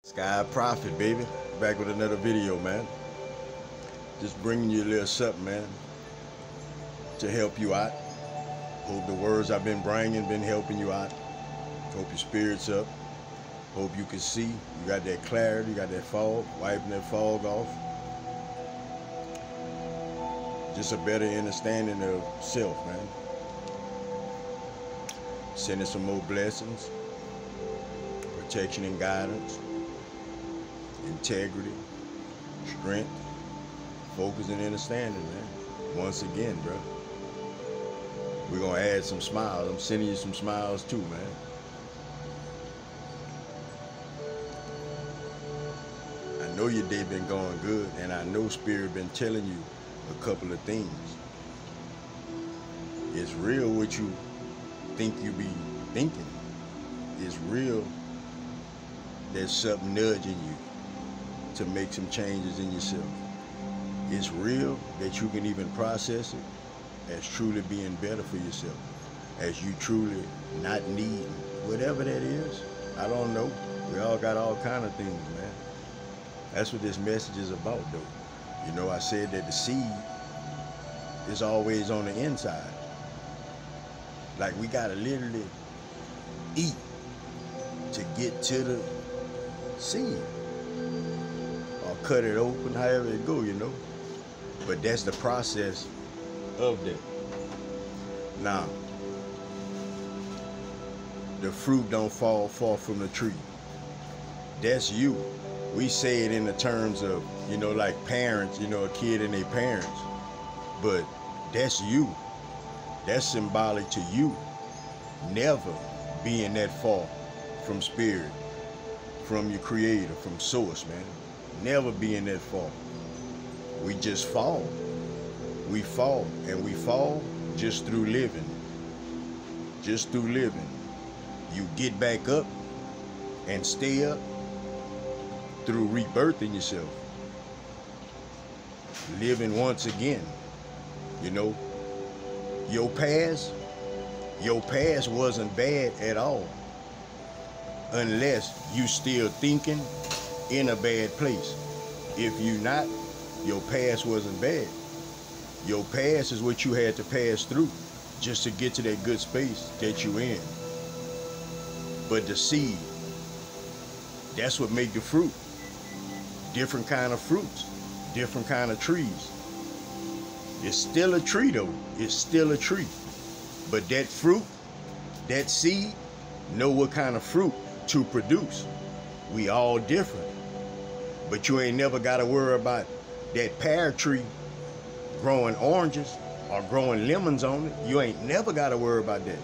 Sky Prophet, baby. Back with another video, man. Just bringing you a little something, man, to help you out. Hope the words I've been bringing been helping you out. Hope your spirit's up. Hope you can see. You got that clarity, you got that fog, wiping that fog off. Just a better understanding of self, man. Sending some more blessings, protection and guidance, integrity, strength, focus and understanding, man. Once again, bro. We're gonna add some smiles. I'm sending you some smiles too, man. I know your day been going good, and I know Spirit been telling you a couple of things. It's real what you think you be thinking. It's real there's something nudging you to make some changes in yourself. It's real that you can even process it as truly being better for yourself, as you truly not needing whatever that is. I don't know. We all got all kind of things, man. That's what this message is about, though. You know, I said that the seed is always on the inside. Like, we gotta literally eat to get to the seed, or cut it open, however it go, you know. But that's the process of that. Now, the fruit don't fall far from the tree. That's you. We say it in the terms of, you know, like parents, you know, a kid and their parents. But that's you. That's symbolic to you never being that far from spirit, from your creator, from source, man. Never being that far. We just fall. We fall, and we fall just through living. Just through living. You get back up and stay up through rebirthing yourself. Living once again. You know, your past wasn't bad at all, unless you still thinking in a bad place. If you not, your past wasn't bad. Your past is what you had to pass through just to get to that good space that you in. But the seed, that's what make the fruit. Different kind of fruits, different kind of trees. It's still a tree though. It's still a tree. But that fruit, that seed, know what kind of fruit to produce. We all different. But you ain't never got to worry about that pear tree growing oranges or growing lemons on it. You ain't never got to worry about that.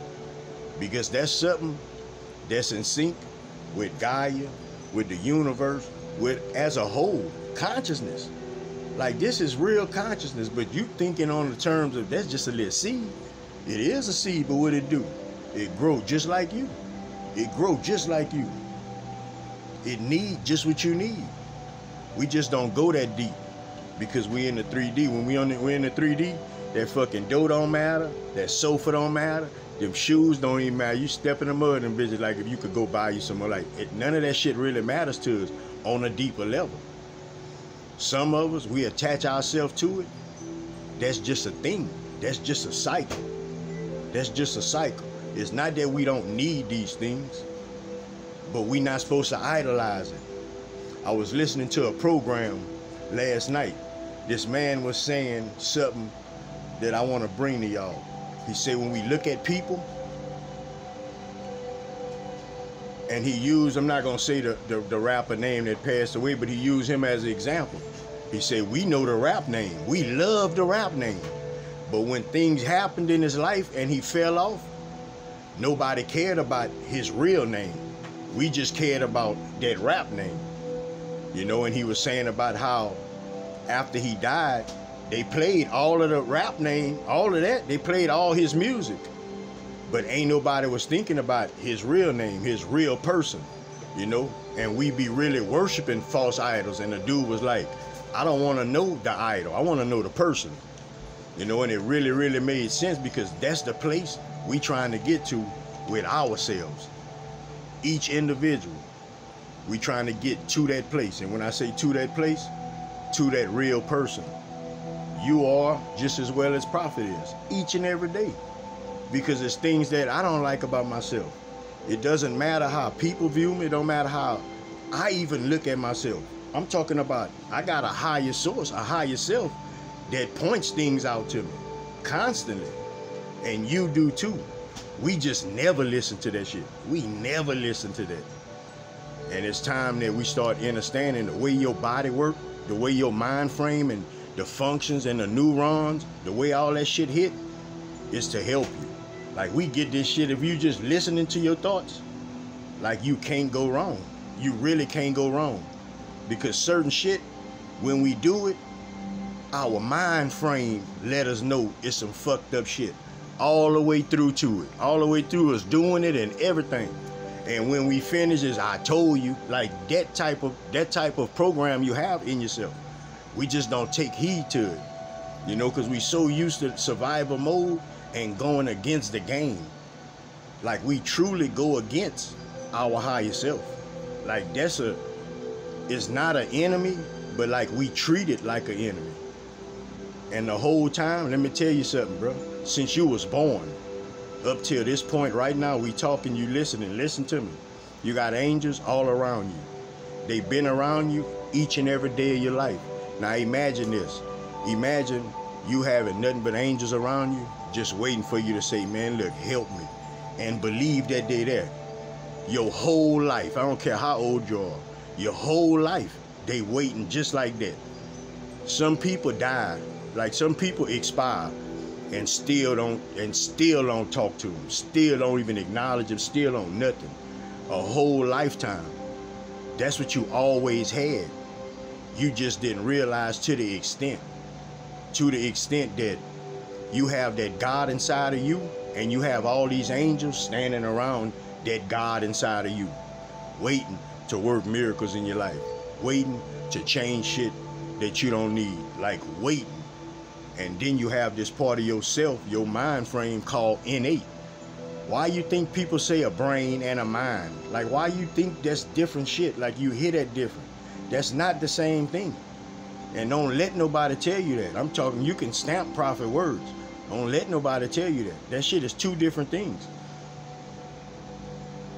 Because that's something that's in sync with Gaia, with the universe, with as a whole, consciousness. Like, this is real consciousness, but you thinking on the terms of that's just a little seed. It is a seed, but what it do? It grow just like you. It grow just like you. It need just what you need. We just don't go that deep because we in the 3D. When we're in the 3D, that fucking dough don't matter, that sofa don't matter, them shoes don't even matter. You step in the mud and bitches like if you could go buy you some more. Like, none of that shit really matters to us on a deeper level. Some of us, we attach ourselves to it. That's just a thing. That's just a cycle. That's just a cycle. It's not that we don't need these things, but we not supposed to idolize it. I was listening to a program last night. This man was saying something that I want to bring to y'all. He said when we look at people, and he used, I'm not going to say the rapper name that passed away, but he used him as an example. He said, we know the rap name. We love the rap name. But when things happened in his life and he fell off, nobody cared about his real name. We just cared about that rap name. You know, and he was saying about how after he died, they played all of the rap name, all of that. They played all his music. But ain't nobody was thinking about his real name, his real person, you know? And we be really worshiping false idols. And the dude was like, I don't want to know the idol. I want to know the person. You know, and it really, really made sense because that's the place we trying to get to with ourselves. Each individual. We trying to get to that place. And when I say to that place, to that real person. You are just as well as Prophet is, each and every day. Because it's things that I don't like about myself. It doesn't matter how people view me. It don't matter how I even look at myself. I'm talking about I got a higher source, a higher self that points things out to me constantly. And you do too. We just never listen to that shit. We never listen to that. And it's time that we start understanding the way your body works, the way your mind frame and the functions and the neurons, the way all that shit hit, is to help you. Like, we get this shit, if you just listening to your thoughts, like, you can't go wrong. You really can't go wrong. Because certain shit, when we do it, our mind frame let us know it's some fucked up shit. All the way through to it. All the way through us doing it and everything. And when we finish is I told you, like that type of program you have in yourself. We just don't take heed to it. You know, because we so used to survival mode and going against the game. Like, we truly go against our higher self. Like, it's not an enemy, but like we treat it like an enemy. And the whole time, let me tell you something, bro. Since you was born, up till this point right now, we talking, you listening, listen to me. You got angels all around you. They've been around you each and every day of your life. Now imagine this. Imagine you having nothing but angels around you, just waiting for you to say, man, look, help me. And believe that they're there. Your whole life, I don't care how old you are, your whole life, they waiting just like that. Some people die, like some people expire and still don't talk to them, still don't even acknowledge them, still don't nothing. A whole lifetime. That's what you always had. You just didn't realize to the extent that you have that God inside of you, and you have all these angels standing around that God inside of you, waiting to work miracles in your life, waiting to change shit that you don't need, like waiting. And then you have this part of yourself, your mind frame, called innate. Why you think people say a brain and a mind? Like, why you think that's different shit? Like, you hear that different. That's not the same thing. And don't let nobody tell you that. I'm talking, you can stamp Prophet words. Don't let nobody tell you that. That shit is two different things.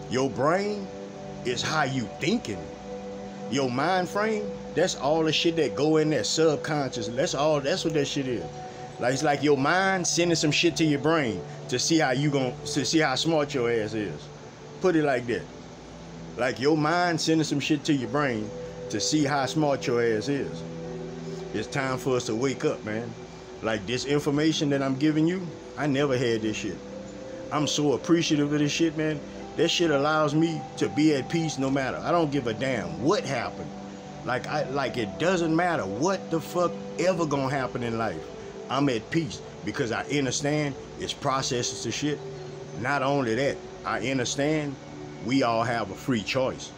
Your brain is how you thinking. Your mind frame, that's all the shit that go in there, subconscious. That's what that shit is. Like, it's like your mind sending some shit to your brain to see how smart your ass is. Put it like that. Like, your mind sending some shit to your brain to see how smart your ass is. It's time for us to wake up, man. Like, this information that I'm giving you, I never had this shit. I'm so appreciative of this shit, man. That shit allows me to be at peace no matter. I don't give a damn what happened. Like it doesn't matter what the fuck ever gonna happen in life. I'm at peace because I understand it's processes to shit. Not only that, I understand we all have a free choice.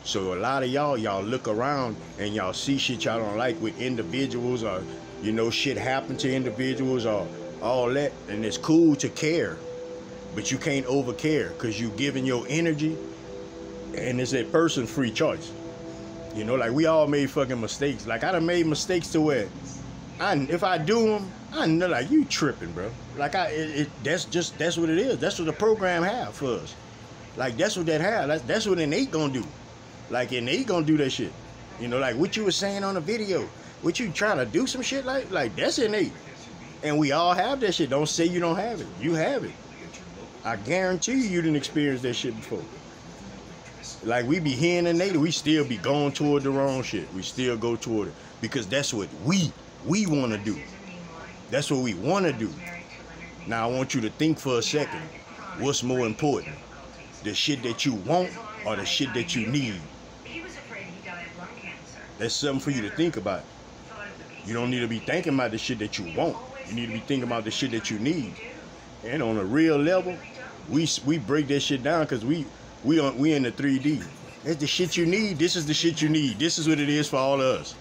So a lot of y'all look around and y'all see shit y'all don't like with individuals, or, you know, shit happen to individuals or all that. And it's cool to care, but you can't over care because you giving your energy, and it's that person's free choice. You know, like, we all made fucking mistakes. Like, I done made mistakes to where if I do them, I know, like, you tripping, bro. Like, that's what it is. That's what the program have for us. Like, that's what that have. That's what innate gonna do. Like, innate gonna do that shit. You know, like what you was saying on the video. What you trying to do some shit like that's innate. And we all have that shit. Don't say you don't have it. You have it. I guarantee you didn't experience that shit before. Like, we be hearing innate, we still be going toward the wrong shit. We still go toward it because that's what we want to do. That's what we want to do. Now, I want you to think for a second. What's more important? The shit that you want or the shit that you need? That's something for you to think about. You don't need to be thinking about the shit that you want. You need to be thinking about the shit that you need. And on a real level, we break that shit down because we in the 3D. That's the shit you need. This is the shit you need. This is what it is for all of us.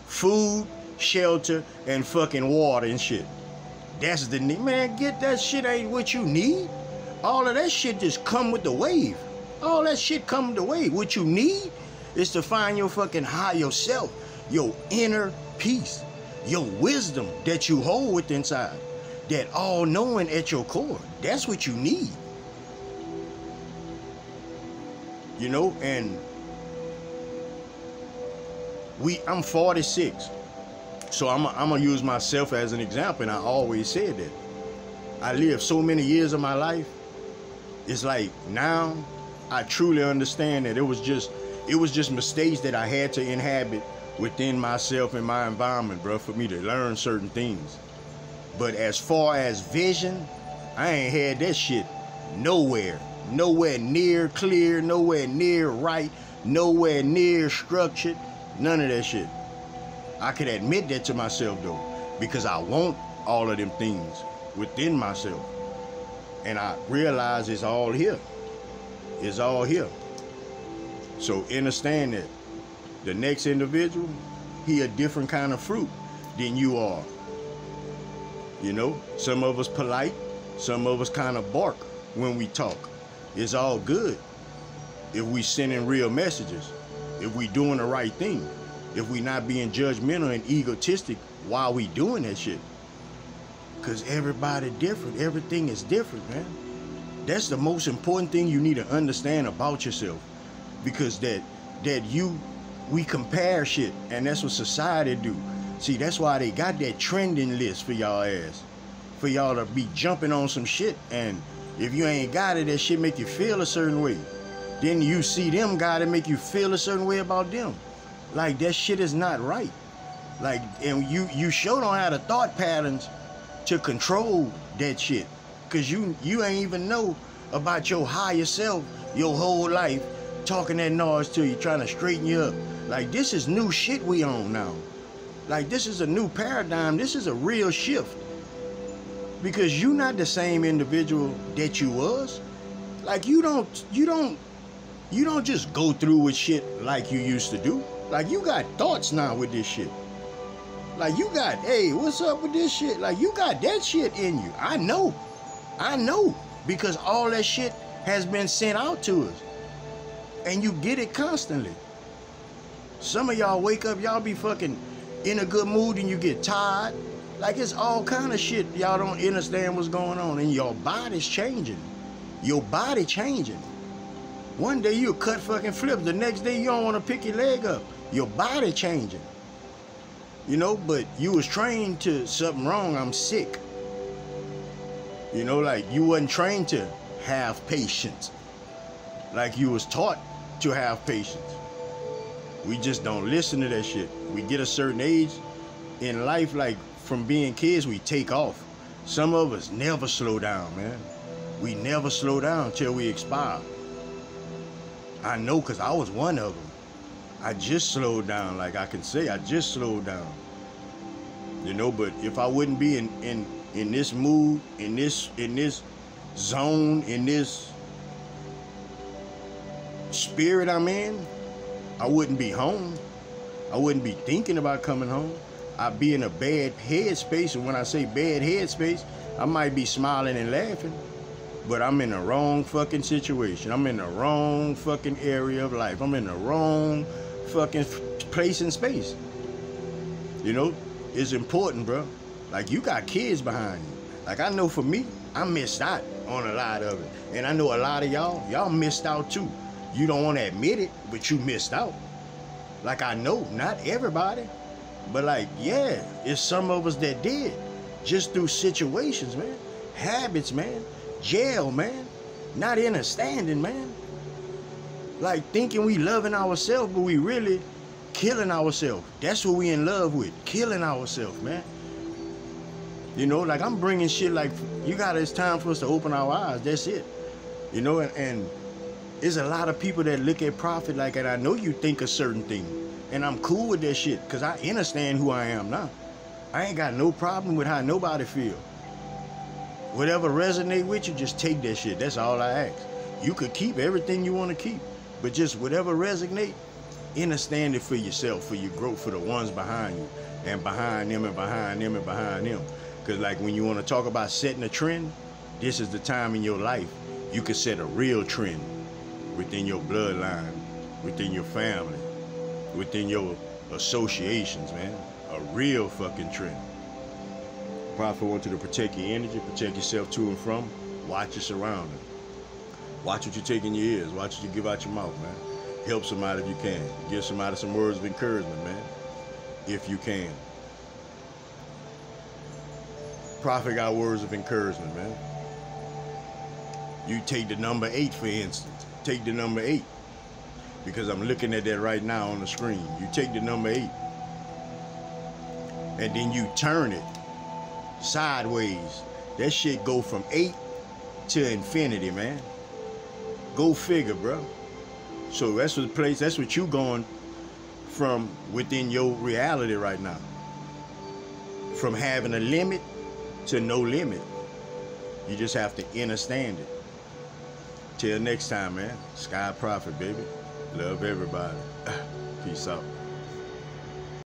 Food, shelter, and fucking water and shit. That's the need. Man, get that shit ain't what you need. All of that shit just come with the wave. All that shit come with the wave. What you need It's to find your fucking higher self, your inner peace, your wisdom that you hold within inside, that all-knowing at your core. That's what you need. You know, and I'm 46. So I'm gonna use myself as an example, and I always said that. I lived so many years of my life. It's like now I truly understand that it was just mistakes that I had to inhabit within myself and my environment, bro, for me to learn certain things. But as far as vision, I ain't had that shit nowhere. Nowhere near clear, nowhere near right, nowhere near structured, none of that shit. I could admit that to myself though, because I want all of them things within myself. And I realize it's all here. It's all here. So understand that the next individual, he a different kind of fruit than you are. You know, some of us polite, some of us kind of bark when we talk. It's all good if we sending real messages, if we doing the right thing, if we not being judgmental and egotistic while we doing that shit. Cause everybody different, everything is different, man. That's the most important thing you need to understand about yourself. Because we compare shit, and that's what society do. See, that's why they got that trending list for y'all ass. For y'all to be jumping on some shit, and if you ain't got it, that shit make you feel a certain way. Then you see them got it make you feel a certain way about them. Like, that shit is not right. Like, and you sure don't have the thought patterns to control that shit. Cause you ain't even know about your higher self your whole life, talking that noise to you, trying to straighten you up. Like, this is new shit we on now. Like, this is a new paradigm. This is a real shift. Because you not the same individual that you was. Like, you don't just go through with shit like you used to do. Like, you got thoughts now with this shit. Like, you got, hey, what's up with this shit? Like, you got that shit in you. I know. Because all that shit has been sent out to us. And you get it constantly. Some of y'all wake up, y'all be fucking in a good mood and you get tired. Like, it's all kind of shit y'all don't understand what's going on. And your body's changing. Your body changing. One day you'll cut fucking flips. The next day you don't want to pick your leg up. Your body changing. You know, but you was trained to something wrong, I'm sick. You know, like, you wasn't trained to have patience. Like, you was taught to have patience. We just don't listen to that shit. We get a certain age in life, like from being kids, we take off. Some of us never slow down, man. We never slow down till we expire. I know, because I was one of them. I just slowed down, like I can say, I just slowed down. You know, but if I wouldn't be in this mood, in this zone, in this spirit I'm in, I wouldn't be home. I wouldn't be thinking about coming home. I'd be in a bad headspace, and when I say bad headspace, I might be smiling and laughing, but I'm in the wrong fucking situation. I'm in the wrong fucking area of life. I'm in the wrong fucking place and space. You know, it's important, bro. Like, you got kids behind you. Like, I know for me, I missed out on a lot of it. And I know a lot of y'all missed out too. You don't want to admit it, but you missed out. Like, I know, not everybody, but like, yeah, it's some of us that did. Just through situations, man. Habits, man. Jail, man. Not understanding, man. Like, thinking we loving ourselves, but we really killing ourselves. That's what we in love with. Killing ourselves, man. You know, like, I'm bringing shit like, it's time for us to open our eyes. That's it. You know, and there's a lot of people that look at Prophet like, and I know you think a certain thing. And I'm cool with that shit, because I understand who I am now. I ain't got no problem with how nobody feel. Whatever resonate with you, just take that shit. That's all I ask. You could keep everything you want to keep, but just whatever resonate, understand it for yourself, for your growth, for the ones behind you, and behind them, and behind them, and behind them. Because, like, when you want to talk about setting a trend, this is the time in your life you can set a real trend within your bloodline, within your family. within your associations, man. A real fucking trend. Prophet wants you to protect your energy, protect yourself to and from. Watch your surroundings. Watch what you take in your ears. Watch what you give out your mouth, man. Help somebody if you can. Give somebody some words of encouragement, man. If you can. Prophet got words of encouragement, man. You take the number 8, for instance. Take the number 8. Because I'm looking at that right now on the screen. You take the number 8. And then you turn it sideways. That shit go from 8 to infinity, man. Go figure, bro. So that's what place, that's what you going from within your reality right now. From having a limit to no limit. You just have to understand it. Till next time, man. Sky Prophet, baby. Love everybody. Peace out.